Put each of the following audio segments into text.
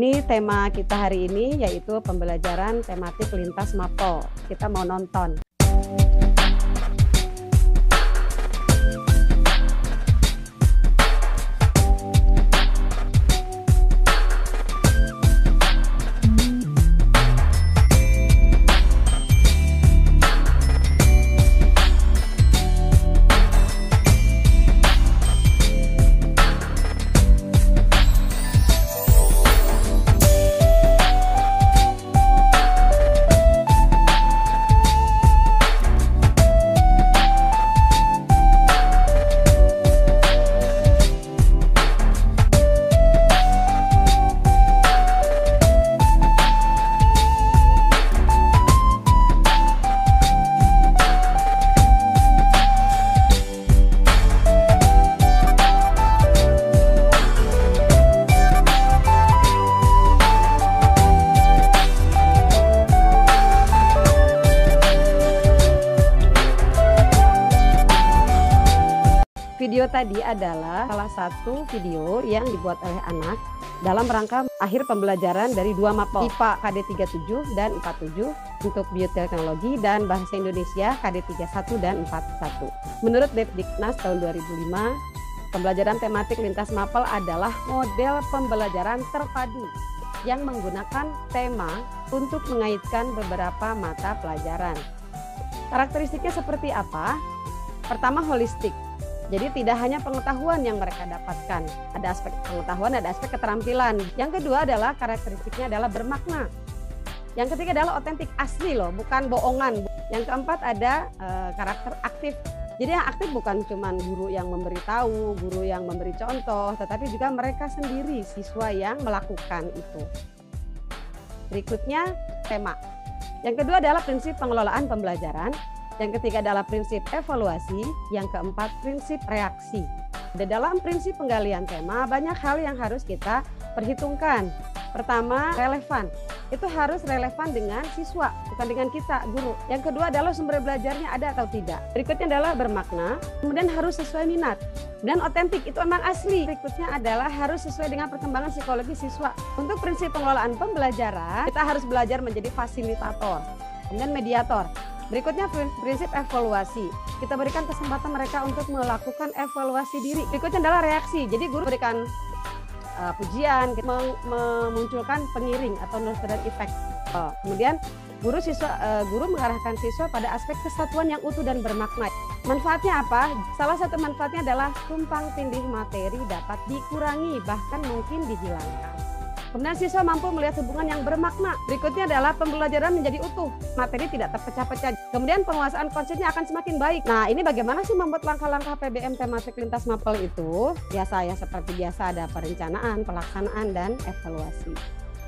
Ini tema kita hari ini yaitu pembelajaran tematik lintas mapel. Kita mau nonton. Video tadi adalah salah satu video yang dibuat oleh anak dalam rangka akhir pembelajaran dari dua mapel, IPA KD 37 dan 47 untuk bioteknologi dan bahasa Indonesia KD 31 dan 41. Menurut Depdiknas tahun 2005, pembelajaran tematik lintas mapel adalah model pembelajaran terpadu yang menggunakan tema untuk mengaitkan beberapa mata pelajaran. Karakteristiknya seperti apa? Pertama, holistik. Jadi tidak hanya pengetahuan yang mereka dapatkan, ada aspek pengetahuan, ada aspek keterampilan. Yang kedua adalah karakteristiknya adalah bermakna. Yang ketiga adalah otentik, asli loh, bukan bohongan. Yang keempat ada karakter aktif. Jadi yang aktif bukan cuma guru yang memberitahu, guru yang memberi contoh, tetapi juga mereka sendiri, siswa yang melakukan itu. Berikutnya tema. Yang kedua adalah prinsip pengelolaan pembelajaran. Yang ketiga adalah prinsip evaluasi, yang keempat prinsip reaksi. Di dalam prinsip penggalian tema banyak hal yang harus kita perhitungkan. Pertama, relevan. Itu harus relevan dengan siswa, bukan dengan kita, guru. Yang kedua adalah sumber belajarnya ada atau tidak. Berikutnya adalah bermakna, kemudian harus sesuai minat. Dan otentik, itu memang asli. Berikutnya adalah harus sesuai dengan perkembangan psikologi siswa. Untuk prinsip pengelolaan pembelajaran, kita harus belajar menjadi fasilitator, kemudian mediator. Berikutnya prinsip evaluasi. Kita berikan kesempatan mereka untuk melakukan evaluasi diri. Berikutnya adalah reaksi. Jadi guru berikan pujian, memunculkan pengiring atau nurture effect. Kemudian guru mengarahkan siswa pada aspek kesatuan yang utuh dan bermakna. Manfaatnya apa? Salah satu manfaatnya adalah tumpang tindih materi dapat dikurangi, bahkan mungkin dihilangkan. Kemudian siswa mampu melihat hubungan yang bermakna. Berikutnya adalah pembelajaran menjadi utuh, materi tidak terpecah-pecah. Kemudian penguasaan konsepnya akan semakin baik. Nah, ini bagaimana sih membuat langkah-langkah PBM tematik lintas mapel itu? Biasa ya, seperti biasa ada perencanaan, pelaksanaan, dan evaluasi.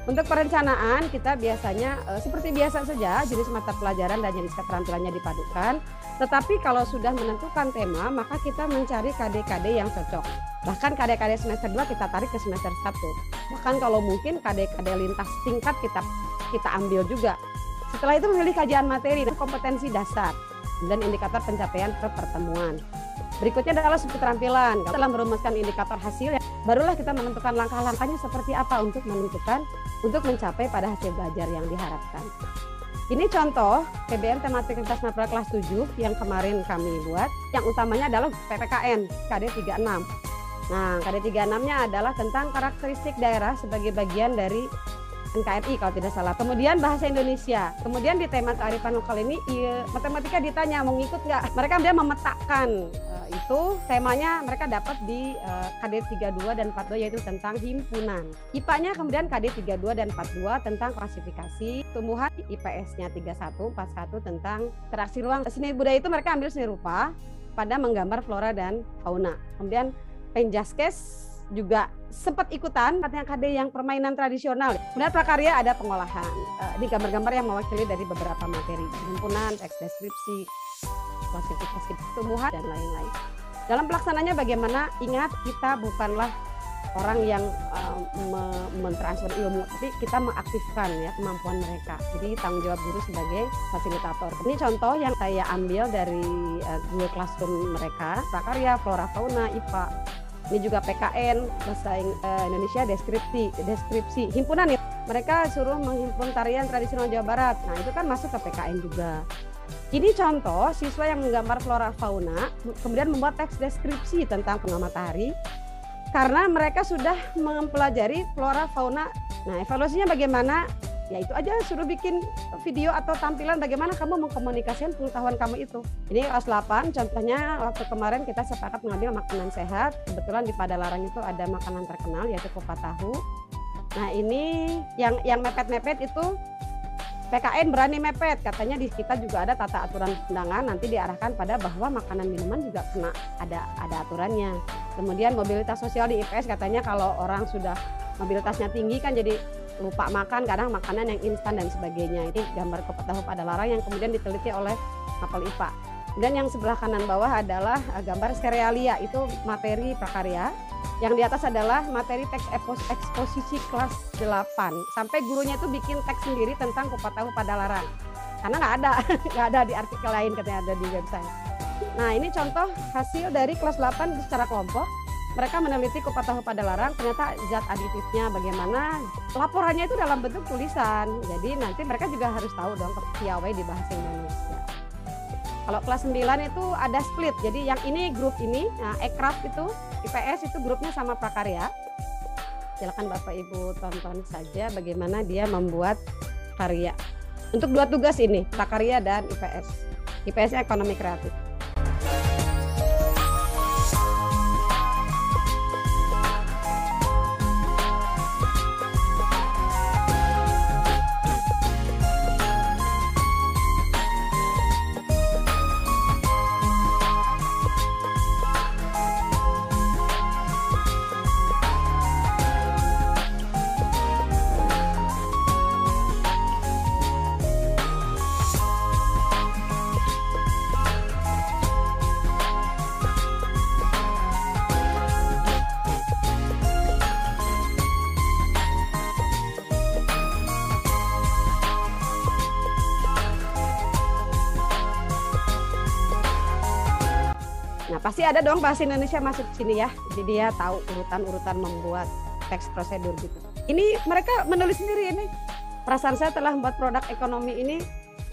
Untuk perencanaan kita biasanya seperti biasa saja, jenis mata pelajaran dan jenis keterampilannya dipadukan. Tetapi kalau sudah menentukan tema, maka kita mencari KD-KD yang cocok. Bahkan KD-KD semester 2 kita tarik ke semester 1. Bahkan kalau mungkin KD-KD lintas tingkat kita ambil juga. Setelah itu memilih kajian materi dan kompetensi dasar dan indikator pencapaian per pertemuan. Berikutnya adalah keterampilan. Setelah merumuskan indikator hasil, barulah kita menentukan langkah-langkahnya seperti apa untuk mencapai pada hasil belajar yang diharapkan. Ini contoh PBM tematik lintas mapel kelas 7 yang kemarin kami buat. Yang utamanya adalah PPKN KD 36. Nah, KD 36-nya adalah tentang karakteristik daerah sebagai bagian dari NKRI kalau tidak salah. Kemudian bahasa Indonesia. Kemudian di tema kearifan lokal ini matematika ditanya mau ngikut nggak? Mereka dia memetakan itu temanya mereka dapat di KD 32 dan 42 yaitu tentang himpunan. IPA-nya kemudian KD 32 dan 42 tentang klasifikasi tumbuhan, IPS-nya 31, 41 tentang interaksi ruang. Seni budaya itu mereka ambil seni rupa pada menggambar flora dan fauna. Kemudian Penjaskes juga sempat ikutan katanya KD yang permainan tradisional. Kemudian prakarya ada pengolahan. Ini gambar-gambar yang mewakili dari beberapa materi, himpunan, teks deskripsi, klasifikasi tumbuhan dan lain-lain. Dalam pelaksananya bagaimana? Ingat, kita bukanlah orang yang mentransfer ilmu, tapi kita mengaktifkan ya kemampuan mereka. Jadi tanggung jawab guru sebagai fasilitator. Ini contoh yang saya ambil dari Google Classroom mereka, prakarya, flora fauna, IPA. Ini juga PKN, bahasa Indonesia deskripsi, himpunan ya. Mereka suruh menghimpun tarian tradisional Jawa Barat. Nah, itu kan masuk ke PKN juga. Ini contoh siswa yang menggambar flora fauna, kemudian membuat teks deskripsi tentang bunga matahari, karena mereka sudah mempelajari flora fauna. Nah, evaluasinya bagaimana? Ya itu aja, suruh bikin video atau tampilan bagaimana kamu mengkomunikasikan pengetahuan kamu itu. Ini kelas 8, contohnya waktu kemarin kita sepakat mengambil makanan sehat. Kebetulan di Padalarang itu ada makanan terkenal yaitu kupat tahu. Nah, ini yang mepet-mepet itu PKN berani mepet, katanya di kita juga ada tata aturan undangan, nanti diarahkan pada bahwa makanan minuman juga kena ada aturannya. Kemudian mobilitas sosial di IPS, katanya kalau orang sudah mobilitasnya tinggi kan jadi lupa makan, kadang makanan yang instan dan sebagainya. Ini gambar kupat tahu Padalarang yang kemudian diteliti oleh Mapel IPA. Dan yang sebelah kanan bawah adalah gambar serealia, itu materi prakarya. Yang di atas adalah materi teks eksposisi kelas 8. Sampai gurunya itu bikin teks sendiri tentang kupat tahu Padalarang. Karena nggak ada di artikel lain, katanya ada di website. Nah, ini contoh hasil dari kelas 8 secara kelompok. Mereka meneliti kupat tahu Padalarang, ternyata zat aditifnya bagaimana. Laporannya itu dalam bentuk tulisan. Jadi nanti mereka juga harus tahu dong piawai di bahasa Indonesia. Kalau kelas 9 itu ada split. Jadi yang ini grup ini, nah, Ekraf itu IPS itu grupnya sama prakarya. Silakan Bapak Ibu tonton saja bagaimana dia membuat karya. Untuk 2 tugas ini, prakarya dan IPS. IPS-nya ekonomi kreatif. Nah, pasti ada dong bahasa Indonesia masuk sini ya. Jadi dia tahu urutan-urutan membuat teks prosedur gitu. Ini mereka menulis sendiri ini. Perasaan saya telah membuat produk ekonomi ini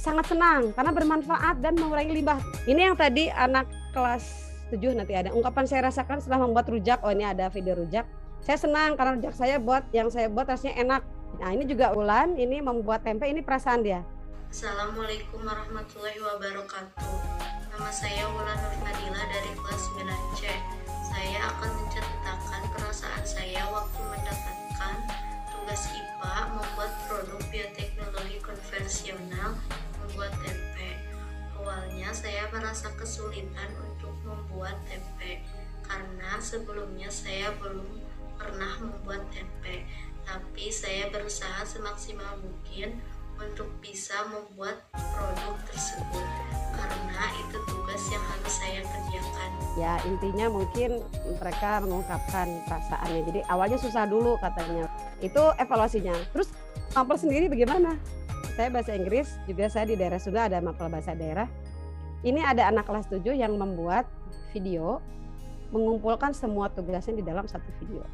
sangat senang karena bermanfaat dan mengurangi limbah. Ini yang tadi anak kelas 7 nanti ada. Ungkapan saya rasakan setelah membuat rujak. Oh, ini ada video rujak. Saya senang karena rujak saya yang saya buat rasanya enak. Nah, ini juga Ulan, ini membuat tempe, ini perasaan dia. Assalamualaikum warahmatullahi wabarakatuh. Nama saya Wulan Nurfadila dari kelas 9C. Saya akan menceritakan perasaan saya waktu mendapatkan tugas IPA membuat produk bioteknologi konvensional membuat tempe. Awalnya saya merasa kesulitan untuk membuat tempe karena sebelumnya saya belum pernah membuat tempe. Tapi saya berusaha semaksimal mungkin untuk bisa membuat produk tersebut karena itu tugas yang harus saya kerjakan. Ya, intinya mungkin mereka mengungkapkan perasaannya. Jadi awalnya susah dulu katanya. Itu evaluasinya. Terus Mapel sendiri bagaimana? Saya bahasa Inggris, juga saya di daerah Sunda ada Mapel bahasa daerah. Ini ada anak kelas 7 yang membuat video mengumpulkan semua tugasnya di dalam satu video.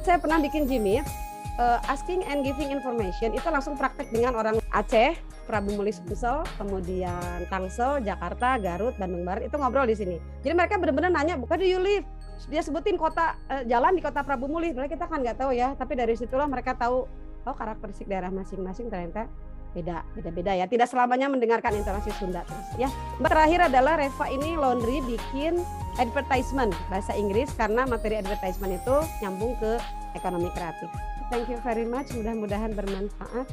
Saya pernah bikin Jimmy, asking and giving information, itu langsung praktek dengan orang Aceh, Prabu Muli Sumsel, kemudian Tangsel, Jakarta, Garut, Bandung Barat, itu ngobrol di sini. Jadi mereka benar-benar nanya, where do you live? Dia sebutin kota, jalan di kota Prabu Muli, sebenarnya kita kan nggak tahu ya, tapi dari situlah mereka tahu, oh karakteristik daerah masing-masing ternyata beda-beda ya. Tidak selamanya mendengarkan intonasi Sunda terus ya. Terakhir adalah Reva ini laundry bikin advertisement bahasa Inggris karena materi advertisement itu nyambung ke ekonomi kreatif. Thank you very much, mudah-mudahan bermanfaat.